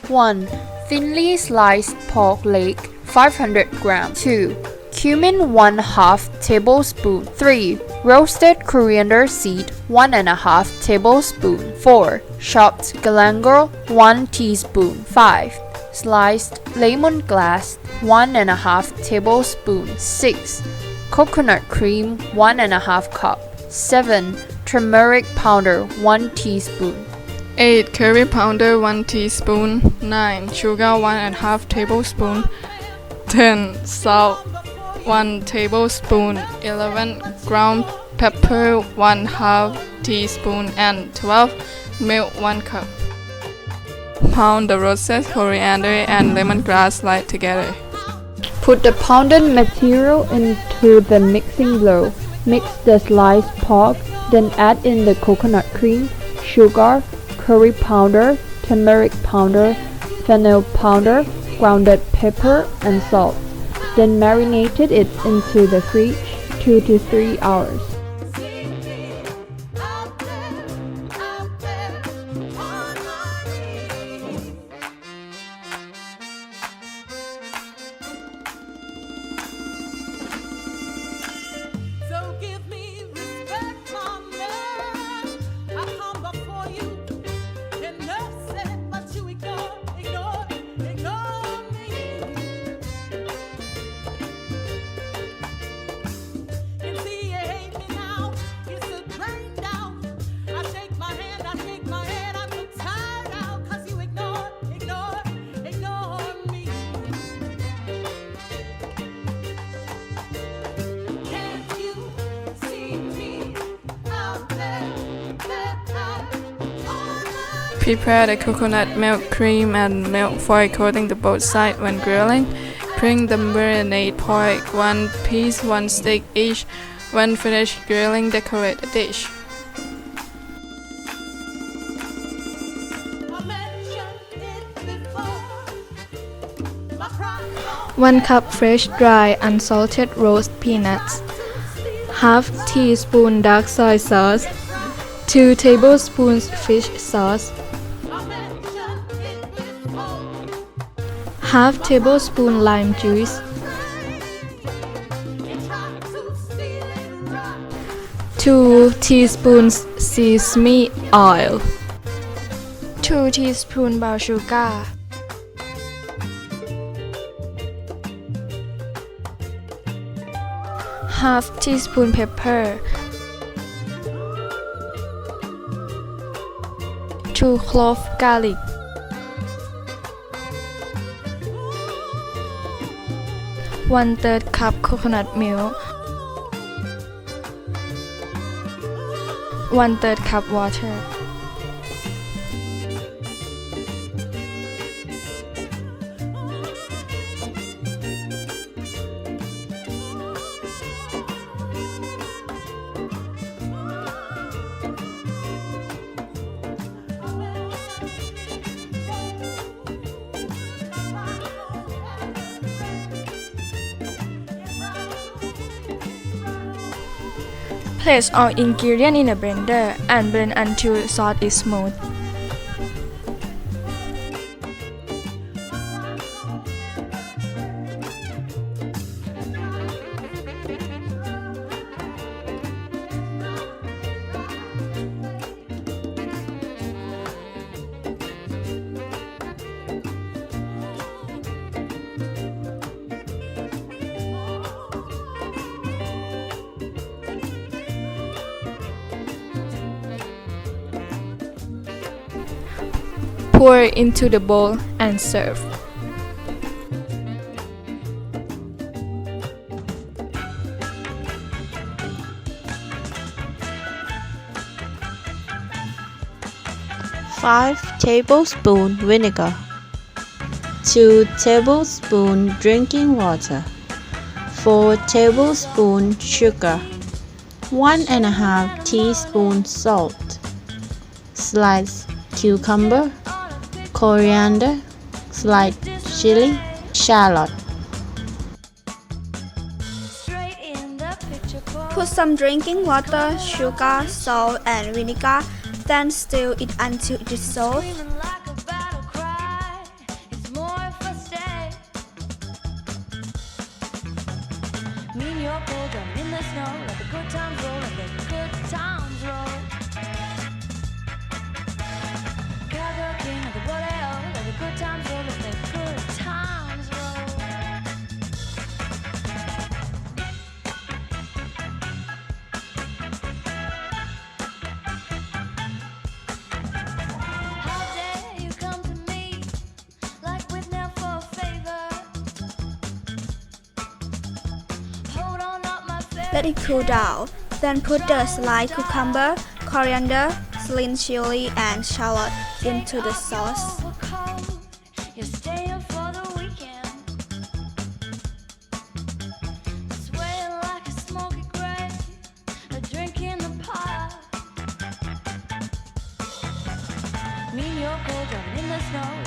1. Thinly sliced pork leg 500 grams. 2. Cumin 1/2 tablespoon. 3. Roasted coriander seed 1/2 tablespoon. 4. Chopped galangal 1 teaspoon. 5. Sliced lemongrass 1/2 tablespoon. 6. Coconut cream 1/2 cup. 7. Turmeric powder 1 teaspoon. 8. Curry powder 1 teaspoon. 9. Sugar 1/2 tablespoon. 10. Salt 1 tablespoon. 11. Ground pepper 1/2 teaspoon. And 12. Milk 1 cup. Pound the roasted coriander and lemongrass light together. Put the pounded material into the mixing bowl. Mix the sliced pork, then add in the coconut cream, sugar, curry powder, turmeric powder, fennel powder, grounded pepper, and salt. Then marinate it into the fridge 2 to 3 hours. Prepare the coconut milk, cream, and milk foil coating the both sides when grilling. Bring the marinated pork 1 piece, 1 stick each. When finished grilling, decorate the dish. One cup fresh dry unsalted roast peanuts. Half teaspoon dark soy sauce. 2 tablespoons fish sauce. Half tablespoon lime juice. 2 teaspoons sesame oil. 2 teaspoon brown sugar. Half teaspoon pepper. 2 cloves garlic. 1/3 cup coconut milk. 1/3 cup water. Place all ingredients in a blender and blend until sauce is smooth. Pour into the bowl and serve. Five tablespoon vinegar. 2 tablespoon drinking water. 4 tablespoon sugar. 1/2 teaspoon salt. Sliced cucumber, coriander, sliced chili, shallot. Put some drinking water, sugar, salt, and vinegar. Then stir it until it dissolves. you're cold, I'm in the snow. Let the good times roll, let the good times roll. Cowgirl king of the rodeo. Let the good times roll, let the good times roll. How dare you come to me like with now for a favor? Hold on, not my favorite. Let it cool down. Then put the sliced cucumber, coriander, sliced chili, and shallot into the sauce. You're staying for the weekend. Swaying like a smoky gray, a drink in the park. Mean you're cold, driving in the snow.